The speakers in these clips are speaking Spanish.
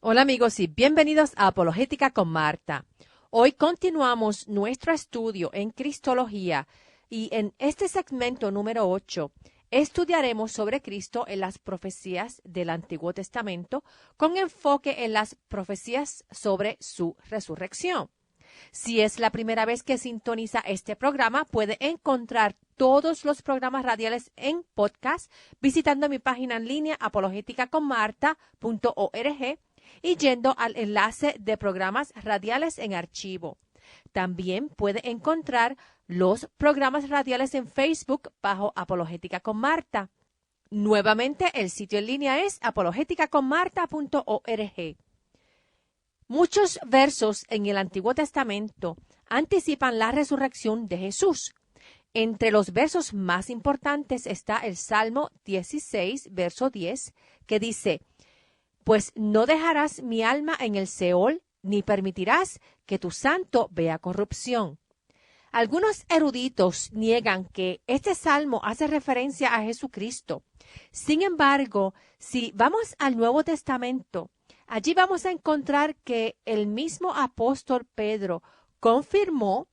Hola amigos y bienvenidos a Apologética con Marta. Hoy continuamos nuestro estudio en Cristología y en este segmento número 8 estudiaremos sobre Cristo en las profecías del Antiguo Testamento con enfoque en las profecías sobre su resurrección. Si es la primera vez que sintoniza este programa, puede encontrar todos los programas radiales en podcast visitando mi página en línea apologeticaconmarta.org y yendo al enlace de programas radiales en archivo. También puede encontrar los programas radiales en Facebook bajo Apologética con Marta. Nuevamente, el sitio en línea es apologeticaconmarta.org. Muchos versos en el Antiguo Testamento anticipan la resurrección de Jesús. Entre los versos más importantes está el Salmo 16, verso 10, que dice: Pues no dejarás mi alma en el Seol, ni permitirás que tu santo vea corrupción. Algunos eruditos niegan que este salmo hace referencia a Jesucristo. Sin embargo, si vamos al Nuevo Testamento, allí vamos a encontrar que el mismo apóstol Pedro confirmó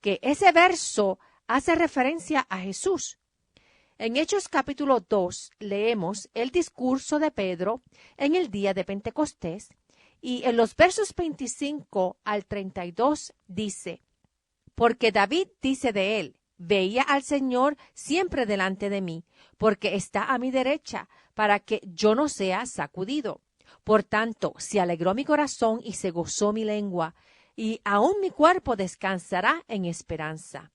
que ese verso hace referencia a Jesús. En Hechos capítulo 2 leemos el discurso de Pedro en el día de Pentecostés y en los versos 25 al 32 dice: Porque David dice de él: Veía al Señor siempre delante de mí, porque está a mi derecha, para que yo no sea sacudido. Por tanto, se alegró mi corazón y se gozó mi lengua, y aún mi cuerpo descansará en esperanza.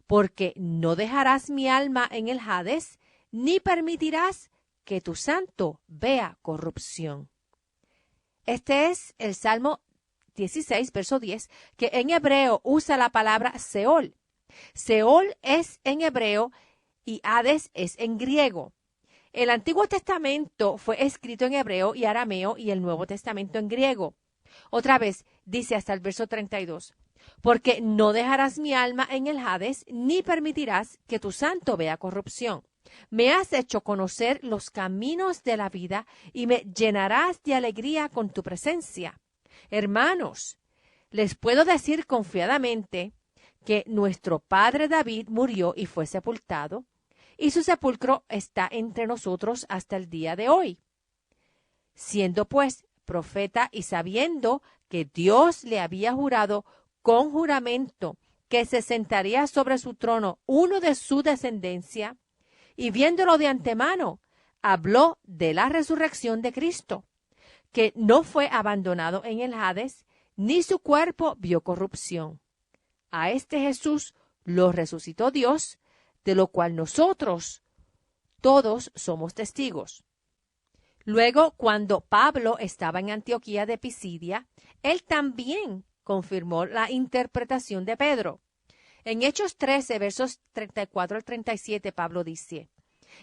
Porque no dejarás mi alma en el Hades, ni permitirás que tu santo vea corrupción. Este es el Salmo 16, verso 10, que en hebreo usa la palabra Seol. Seol es en hebreo y Hades es en griego. El Antiguo Testamento fue escrito en hebreo y arameo y el Nuevo Testamento en griego. Otra vez, dice hasta el verso 32, porque no dejarás mi alma en el Hades, ni permitirás que tu santo vea corrupción. Me has hecho conocer los caminos de la vida y me llenarás de alegría con tu presencia. Hermanos, les puedo decir confiadamente que nuestro padre David murió y fue sepultado, y su sepulcro está entre nosotros hasta el día de hoy. Siendo pues profeta y sabiendo que Dios le había jurado con juramento que se sentaría sobre su trono uno de su descendencia, y viéndolo de antemano, habló de la resurrección de Cristo, que no fue abandonado en el Hades, ni su cuerpo vio corrupción. A este Jesús lo resucitó Dios, de lo cual nosotros todos somos testigos. Luego, cuando Pablo estaba en Antioquía de Pisidia, él también confirmó la interpretación de Pedro. En Hechos 13, versos 34 al 37, Pablo dice: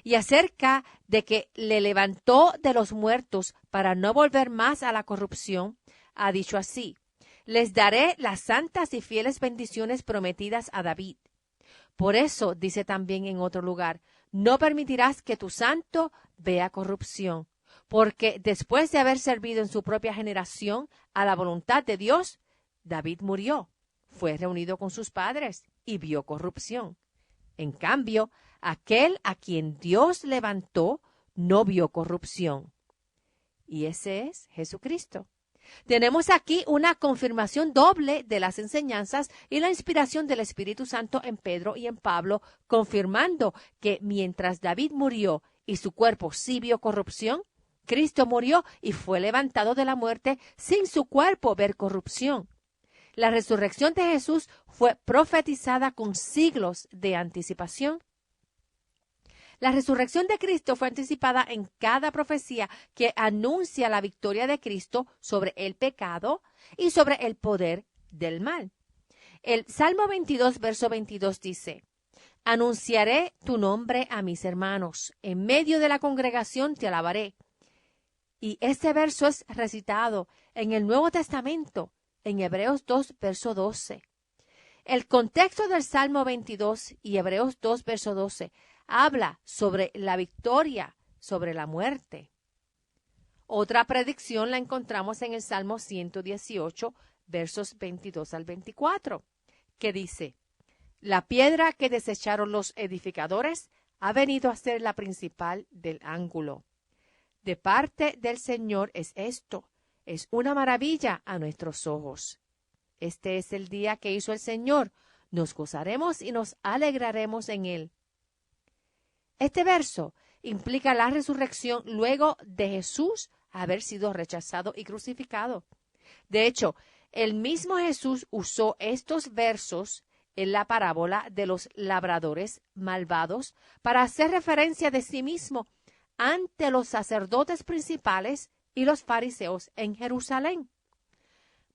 Y acerca de que le levantó de los muertos para no volver más a la corrupción, ha dicho así: Les daré las santas y fieles bendiciones prometidas a David. Por eso, dice también en otro lugar: No permitirás que tu santo vea corrupción, porque después de haber servido en su propia generación a la voluntad de Dios, David murió, fue reunido con sus padres y vio corrupción. En cambio, aquel a quien Dios levantó no vio corrupción. Y ese es Jesucristo. Tenemos aquí una confirmación doble de las enseñanzas y la inspiración del Espíritu Santo en Pedro y en Pablo, confirmando que mientras David murió y su cuerpo sí vio corrupción, Cristo murió y fue levantado de la muerte sin su cuerpo ver corrupción. La resurrección de Jesús fue profetizada con siglos de anticipación. La resurrección de Cristo fue anticipada en cada profecía que anuncia la victoria de Cristo sobre el pecado y sobre el poder del mal. El Salmo 22, verso 22 dice: Anunciaré tu nombre a mis hermanos, en medio de la congregación te alabaré. Y este verso es recitado en el Nuevo Testamento, en Hebreos 2, verso 12. El contexto del Salmo 22 y Hebreos 2, verso 12 habla sobre la victoria sobre la muerte. Otra predicción la encontramos en el Salmo 118, versos 22 al 24, que dice: la piedra que desecharon los edificadores ha venido a ser la principal del ángulo. De parte del Señor es esto, es una maravilla a nuestros ojos. Este es el día que hizo el Señor, nos gozaremos y nos alegraremos en él. Este verso implica la resurrección luego de Jesús haber sido rechazado y crucificado. De hecho, el mismo Jesús usó estos versos en la parábola de los labradores malvados para hacer referencia de sí mismo ante los sacerdotes principales y los fariseos en Jerusalén.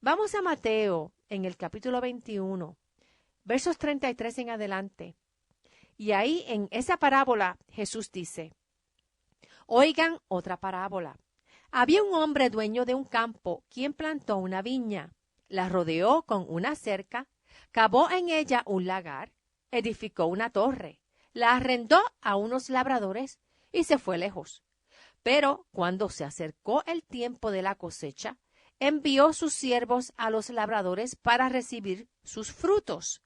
Vamos a Mateo en el capítulo 21, versos 33 en adelante. Y ahí en esa parábola Jesús dice: oigan otra parábola. Había un hombre dueño de un campo quien plantó una viña, la rodeó con una cerca, cavó en ella un lagar, edificó una torre, la arrendó a unos labradores y se fue lejos. Pero cuando se acercó el tiempo de la cosecha, envió sus siervos a los labradores para recibir sus frutos.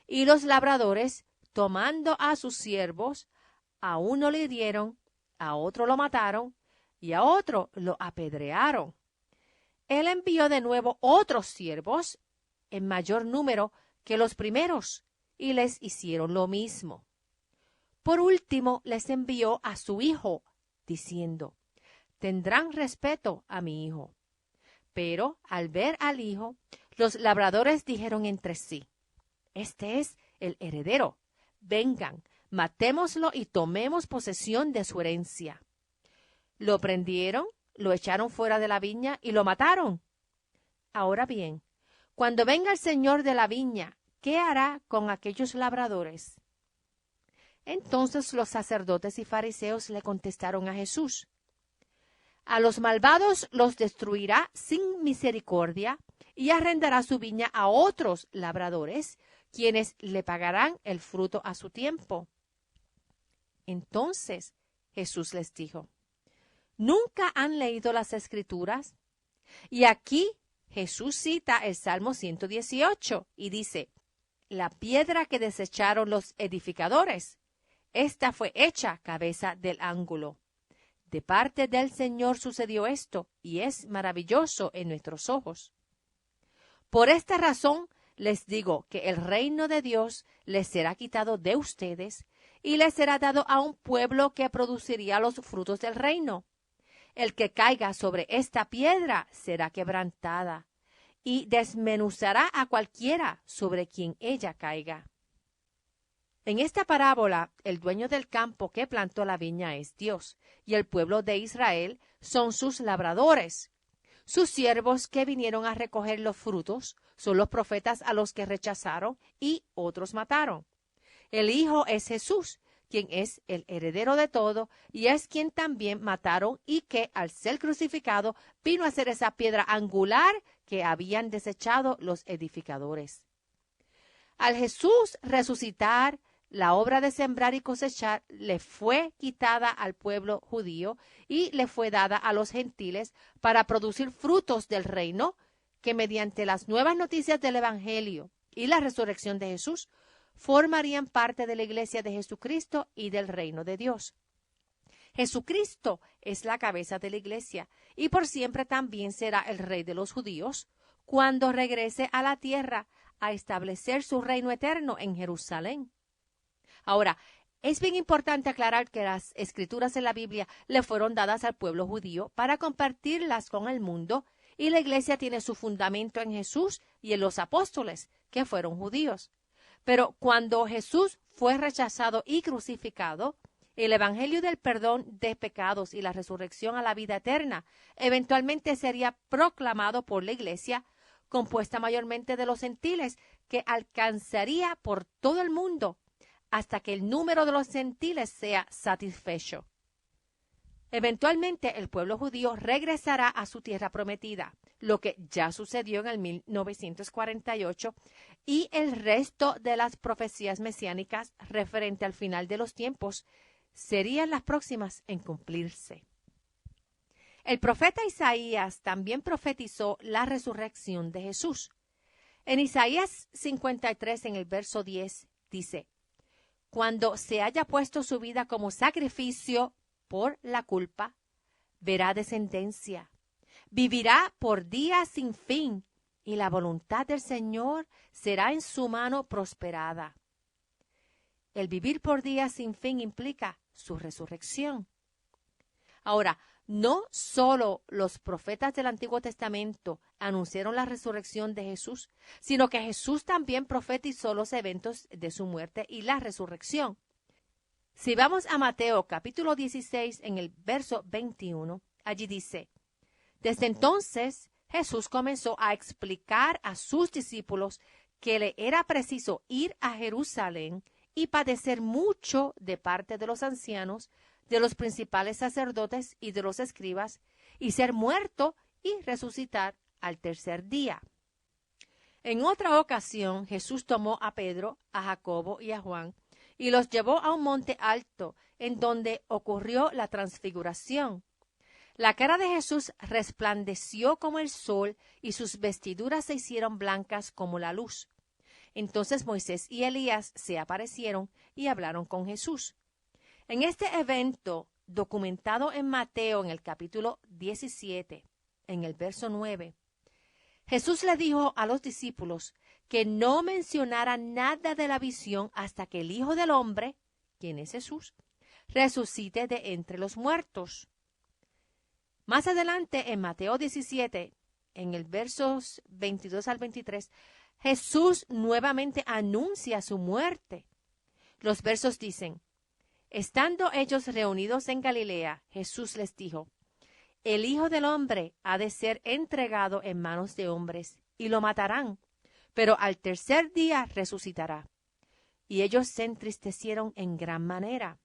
Y los labradores, tomando a sus siervos, a uno le hirieron, a otro lo mataron y a otro lo apedrearon. Él envió de nuevo otros siervos en mayor número que los primeros y les hicieron lo mismo. Por último, les envió a su hijo, diciendo: tendrán respeto a mi hijo. Pero al ver al hijo, los labradores dijeron entre sí: este es el heredero. Vengan, matémoslo y tomemos posesión de su herencia. Lo prendieron, lo echaron fuera de la viña y lo mataron. Ahora bien, cuando venga el señor de la viña, ¿qué hará con aquellos labradores? Entonces los sacerdotes y fariseos le contestaron a Jesús: a los malvados los destruirá sin misericordia y arrendará su viña a otros labradores, quienes le pagarán el fruto a su tiempo. Entonces Jesús les dijo: ¿nunca han leído las Escrituras? Y aquí Jesús cita el Salmo 118 y dice: la piedra que desecharon los edificadores, esta fue hecha cabeza del ángulo. De parte del Señor sucedió esto, y es maravilloso en nuestros ojos. Por esta razón les digo que el reino de Dios les será quitado de ustedes y les será dado a un pueblo que produciría los frutos del reino. El que caiga sobre esta piedra será quebrantada, y desmenuzará a cualquiera sobre quien ella caiga. En esta parábola, el dueño del campo que plantó la viña es Dios, y el pueblo de Israel son sus labradores. Sus siervos que vinieron a recoger los frutos son los profetas a los que rechazaron y otros mataron. El Hijo es Jesús, quien es el heredero de todo, y es quien también mataron y que, al ser crucificado, vino a ser esa piedra angular que habían desechado los edificadores. Al Jesús resucitar, la obra de sembrar y cosechar le fue quitada al pueblo judío y le fue dada a los gentiles para producir frutos del reino que, mediante las nuevas noticias del Evangelio y la resurrección de Jesús, formarían parte de la iglesia de Jesucristo y del reino de Dios. Jesucristo es la cabeza de la iglesia y por siempre también será el rey de los judíos cuando regrese a la tierra a establecer su reino eterno en Jerusalén. Ahora, es bien importante aclarar que las escrituras en la Biblia le fueron dadas al pueblo judío para compartirlas con el mundo, y la iglesia tiene su fundamento en Jesús y en los apóstoles, que fueron judíos. Pero cuando Jesús fue rechazado y crucificado, el evangelio del perdón de pecados y la resurrección a la vida eterna eventualmente sería proclamado por la iglesia, compuesta mayormente de los gentiles, que alcanzaría por todo el mundo hasta que el número de los gentiles sea satisfecho. Eventualmente el pueblo judío regresará a su tierra prometida, lo que ya sucedió en el 1948, y el resto de las profecías mesiánicas referente al final de los tiempos serían las próximas en cumplirse. El profeta Isaías también profetizó la resurrección de Jesús. En Isaías 53, en el verso 10, dice: Cuando se haya puesto su vida como sacrificio por la culpa, verá descendencia. Vivirá por días sin fin, y la voluntad del Señor será en su mano prosperada. El vivir por días sin fin implica su resurrección. Ahora, no solo los profetas del Antiguo Testamento anunciaron la resurrección de Jesús, sino que Jesús también profetizó los eventos de su muerte y la resurrección. Si vamos a Mateo capítulo 16 en el verso 21, allí dice: Desde entonces Jesús comenzó a explicar a sus discípulos que le era preciso ir a Jerusalén y padecer mucho de parte de los ancianos, de los principales sacerdotes y de los escribas, y ser muerto y resucitar al tercer día. En otra ocasión, Jesús tomó a Pedro, a Jacobo y a Juan, y los llevó a un monte alto, en donde ocurrió la transfiguración. La cara de Jesús resplandeció como el sol, y sus vestiduras se hicieron blancas como la luz. Entonces Moisés y Elías se aparecieron y hablaron con Jesús. En este evento, documentado en Mateo en el capítulo 17, en el verso 9, Jesús le dijo a los discípulos que no mencionaran nada de la visión hasta que el Hijo del Hombre, quien es Jesús, resucite de entre los muertos. Más adelante, en Mateo 17, en el versos 22 al 23, Jesús nuevamente anuncia su muerte. Los versos dicen: Estando ellos reunidos en Galilea, Jesús les dijo: El Hijo del Hombre ha de ser entregado en manos de hombres, y lo matarán, pero al tercer día resucitará. Y ellos se entristecieron en gran manera.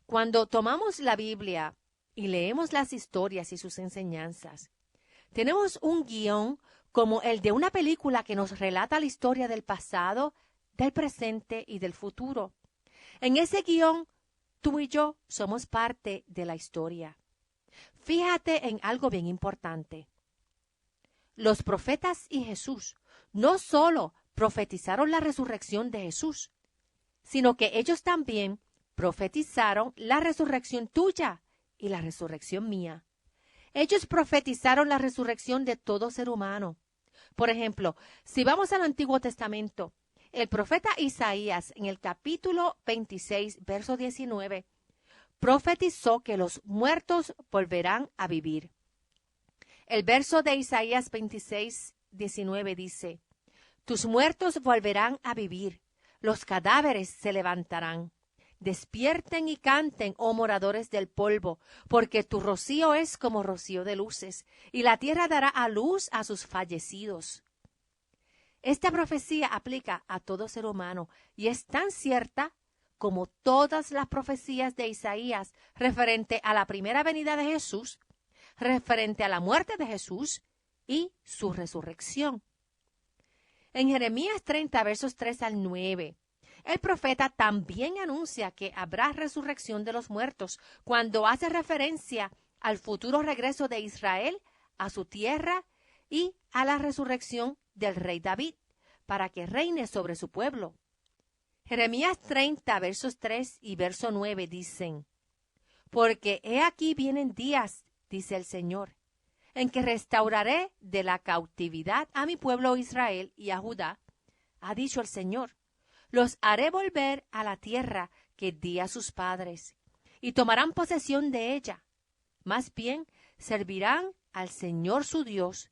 Cuando tomamos la Biblia y leemos las historias y sus enseñanzas, tenemos un guión como el de una película que nos relata la historia del pasado, del presente y del futuro. En ese guión, tú y yo somos parte de la historia. Fíjate en algo bien importante. Los profetas y Jesús no solo profetizaron la resurrección de Jesús, sino que ellos también profetizaron la resurrección tuya y la resurrección mía. Ellos profetizaron la resurrección de todo ser humano. Por ejemplo, si vamos al Antiguo Testamento, el profeta Isaías, en el capítulo 26, verso 19, profetizó que los muertos volverán a vivir. El verso de Isaías 26, 19 dice: Tus muertos volverán a vivir, los cadáveres se levantarán. Despierten y canten, oh moradores del polvo, porque tu rocío es como rocío de luces, y la tierra dará a luz a sus fallecidos. Esta profecía aplica a todo ser humano y es tan cierta como todas las profecías de Isaías referente a la primera venida de Jesús, referente a la muerte de Jesús y su resurrección. En Jeremías 30, versos 3 al 9, el profeta también anuncia que habrá resurrección de los muertos cuando hace referencia al futuro regreso de Israel a su tierra y a la resurrección del rey David para que reine sobre su pueblo. Jeremías 30, versos 3 y verso 9 dicen: Porque he aquí vienen días, dice el Señor, en que restauraré de la cautividad a mi pueblo Israel y a Judá, ha dicho el Señor. Los haré volver a la tierra que di a sus padres, y tomarán posesión de ella. Más bien, servirán al Señor su Dios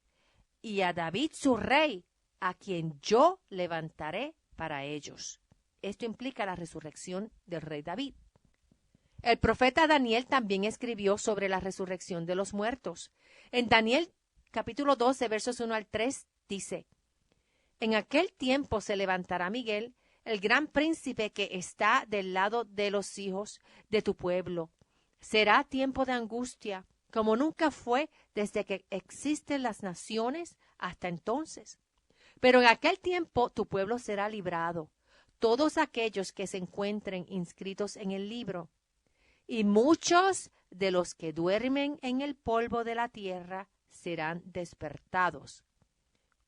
y a David su rey, a quien yo levantaré para ellos. Esto implica la resurrección del rey David. El profeta Daniel también escribió sobre la resurrección de los muertos. En Daniel capítulo 12, versos 1 al 3, dice: En aquel tiempo se levantará Miguel, el gran príncipe que está del lado de los hijos de tu pueblo. Será tiempo de angustia, como nunca fue desde que existen las naciones hasta entonces. Pero en aquel tiempo tu pueblo será librado, todos aquellos que se encuentren inscritos en el libro. Y muchos de los que duermen en el polvo de la tierra serán despertados,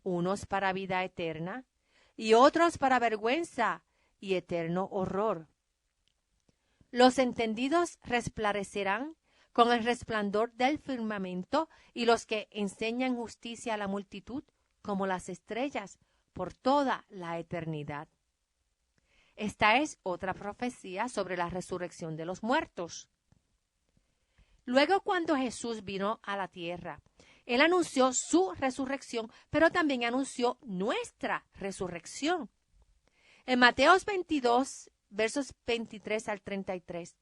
unos para vida eterna y otros para vergüenza y eterno horror. Los entendidos resplandecerán con el resplandor del firmamento, y los que enseñan justicia a la multitud como las estrellas por toda la eternidad. Esta es otra profecía sobre la resurrección de los muertos. Luego, cuando Jesús vino a la tierra, Él anunció su resurrección, pero también anunció nuestra resurrección. En Mateos 22, versos 23 al 33,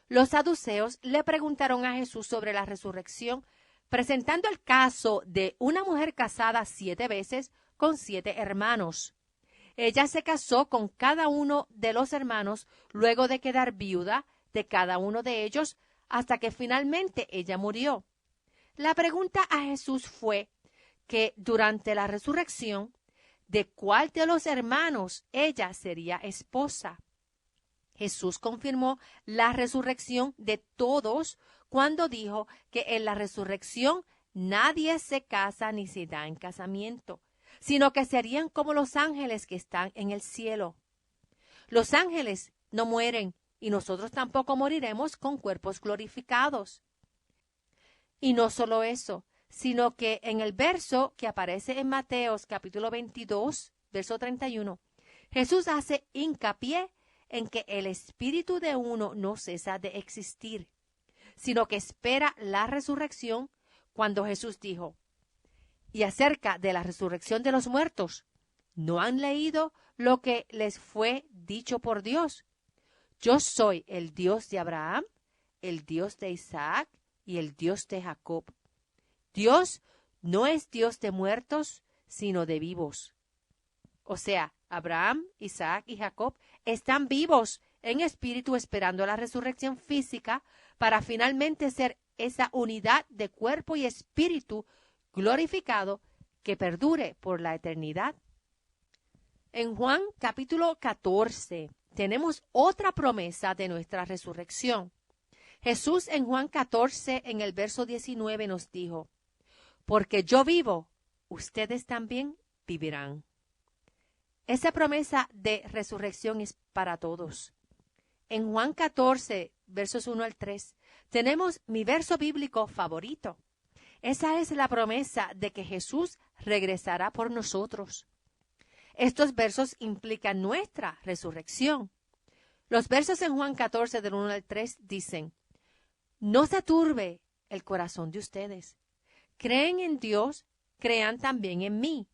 los saduceos le preguntaron a Jesús sobre la resurrección, presentando el caso de una mujer casada 7 veces con 7 hermanos. Ella se casó con cada uno de los hermanos luego de quedar viuda de cada uno de ellos, hasta que finalmente ella murió. La pregunta a Jesús fue que durante la resurrección, ¿de cuál de los hermanos ella sería esposa? Jesús confirmó la resurrección de todos cuando dijo que en la resurrección nadie se casa ni se da en casamiento, sino que serían como los ángeles que están en el cielo. Los ángeles no mueren y nosotros tampoco moriremos con cuerpos glorificados. Y no solo eso, sino que en el verso que aparece en Mateos capítulo 22, verso 31, Jesús hace hincapié en que el espíritu de uno no cesa de existir, sino que espera la resurrección, cuando Jesús dijo: y acerca de la resurrección de los muertos, ¿no han leído lo que les fue dicho por Dios? Yo soy el Dios de Abraham, el Dios de Isaac y el Dios de Jacob. Dios no es Dios de muertos, sino de vivos. O sea, Abraham, Isaac y Jacob están vivos en espíritu esperando la resurrección física para finalmente ser esa unidad de cuerpo y espíritu glorificado que perdure por la eternidad. En Juan capítulo 14 tenemos otra promesa de nuestra resurrección. Jesús en Juan 14 en el verso 19 nos dijo: porque yo vivo, ustedes también vivirán. Esa promesa de resurrección es para todos. En Juan 14, versos 1 al 3, tenemos mi verso bíblico favorito. Esa es la promesa de que Jesús regresará por nosotros. Estos versos implican nuestra resurrección. Los versos en Juan 14, del 1 al 3, dicen: no se turbe el corazón de ustedes. Creen en Dios, crean también en mí.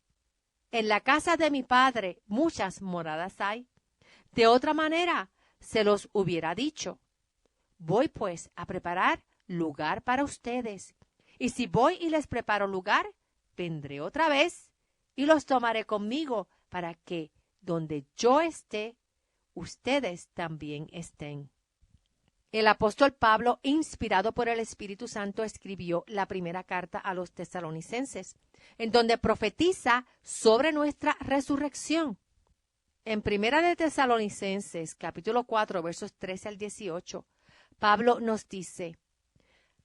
En la casa de mi Padre muchas moradas hay. De otra manera se los hubiera dicho. Voy pues a preparar lugar para ustedes. Y si voy y les preparo lugar, vendré otra vez y los tomaré conmigo, para que donde yo esté, ustedes también estén. El apóstol Pablo, inspirado por el Espíritu Santo, escribió la primera carta a los tesalonicenses, en donde profetiza sobre nuestra resurrección. En Primera de Tesalonicenses, capítulo 4, versos 13 al 18, Pablo nos dice: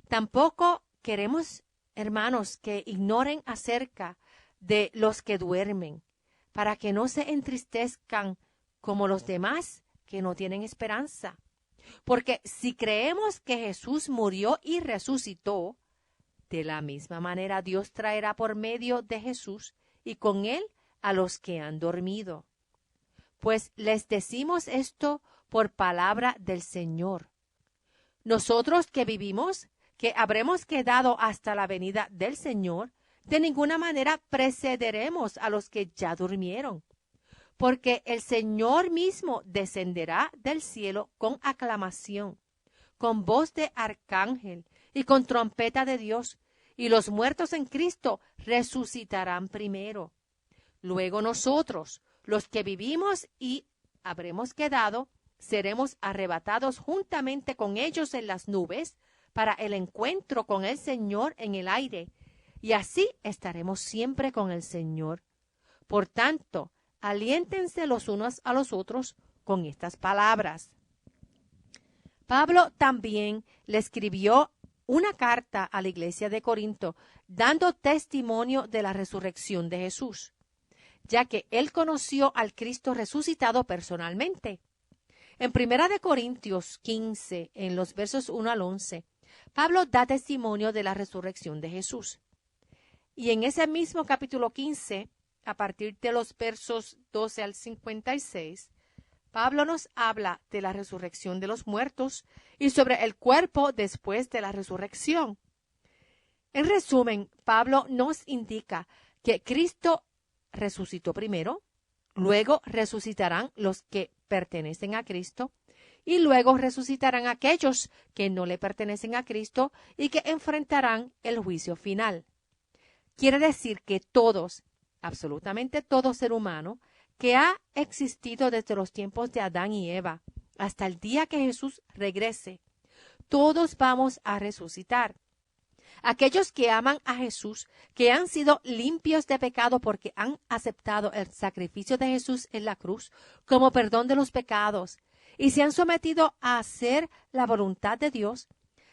tampoco queremos, hermanos, que ignoren acerca de los que duermen, para que no se entristezcan como los demás que no tienen esperanza. Porque si creemos que Jesús murió y resucitó, de la misma manera Dios traerá por medio de Jesús y con él a los que han dormido. Pues les decimos esto por palabra del Señor. Nosotros que vivimos, que habremos quedado hasta la venida del Señor, de ninguna manera precederemos a los que ya durmieron. Porque el Señor mismo descenderá del cielo con aclamación, con voz de arcángel y con trompeta de Dios, y los muertos en Cristo resucitarán primero. Luego nosotros, los que vivimos y habremos quedado, seremos arrebatados juntamente con ellos en las nubes para el encuentro con el Señor en el aire, y así estaremos siempre con el Señor. Por tanto, aliéntense los unos a los otros con estas palabras. Pablo también le escribió una carta a la iglesia de Corinto dando testimonio de la resurrección de Jesús, ya que él conoció al Cristo resucitado personalmente. En 1 de Corintios 15, en los versos 1 al 11, Pablo da testimonio de la resurrección de Jesús. Y en ese mismo capítulo 15, a partir de los versos 12 al 56, Pablo nos habla de la resurrección de los muertos y sobre el cuerpo después de la resurrección. En resumen, Pablo nos indica que Cristo resucitó primero, luego resucitarán los que pertenecen a Cristo y luego resucitarán aquellos que no le pertenecen a Cristo y que enfrentarán el juicio final. Quiere decir que todos, absolutamente todo ser humano, que ha existido desde los tiempos de Adán y Eva hasta el día que Jesús regrese, todos vamos a resucitar. Aquellos que aman a Jesús, que han sido limpios de pecado porque han aceptado el sacrificio de Jesús en la cruz como perdón de los pecados y se han sometido a hacer la voluntad de Dios,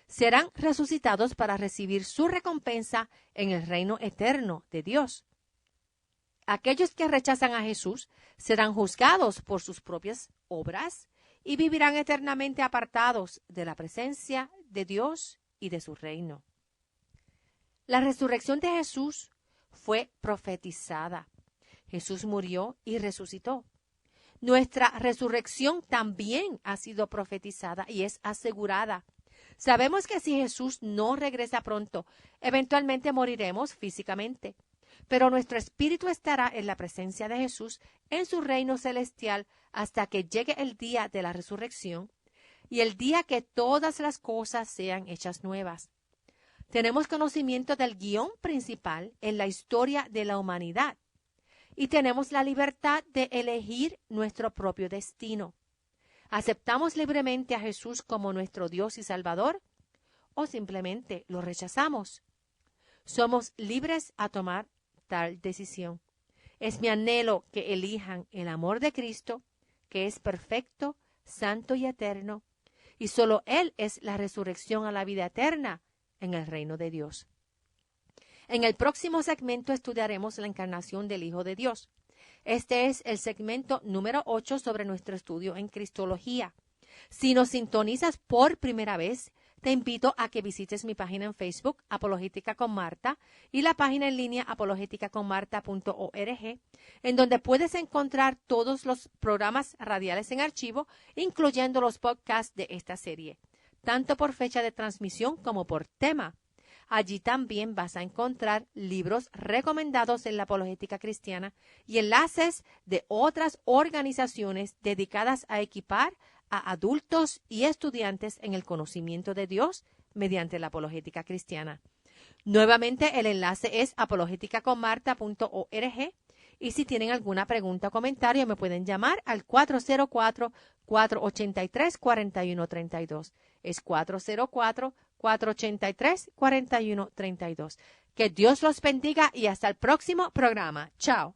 serán resucitados para recibir su recompensa en el reino eterno de Dios. Aquellos que rechazan a Jesús serán juzgados por sus propias obras y vivirán eternamente apartados de la presencia de Dios y de su reino. La resurrección de Jesús fue profetizada. Jesús murió y resucitó. Nuestra resurrección también ha sido profetizada y es asegurada. Sabemos que si Jesús no regresa pronto, eventualmente moriremos físicamente, pero nuestro espíritu estará en la presencia de Jesús en su reino celestial hasta que llegue el día de la resurrección y el día que todas las cosas sean hechas nuevas. Tenemos conocimiento del guión principal en la historia de la humanidad y tenemos la libertad de elegir nuestro propio destino. ¿Aceptamos libremente a Jesús como nuestro Dios y Salvador o simplemente lo rechazamos? Somos libres a tomar tal decisión. Es mi anhelo que elijan el amor de Cristo, que es perfecto, santo y eterno, y solo Él es la resurrección a la vida eterna en el reino de Dios. En el próximo segmento estudiaremos la encarnación del Hijo de Dios. Este es el segmento número 8 sobre nuestro estudio en Cristología. Si nos sintonizas por primera vez, te invito a que visites mi página en Facebook, Apologética con Marta, y la página en línea apologeticaconmarta.org, en donde puedes encontrar todos los programas radiales en archivo, incluyendo los podcasts de esta serie, tanto por fecha de transmisión como por tema. Allí también vas a encontrar libros recomendados en la apologética cristiana y enlaces de otras organizaciones dedicadas a equipar a adultos y estudiantes en el conocimiento de Dios mediante la apologética cristiana. Nuevamente, el enlace es apologeticaconmarta.org y si tienen alguna pregunta o comentario me pueden llamar al 404-483-4132. Es 404-483-4132. Que Dios los bendiga y hasta el próximo programa. Chao.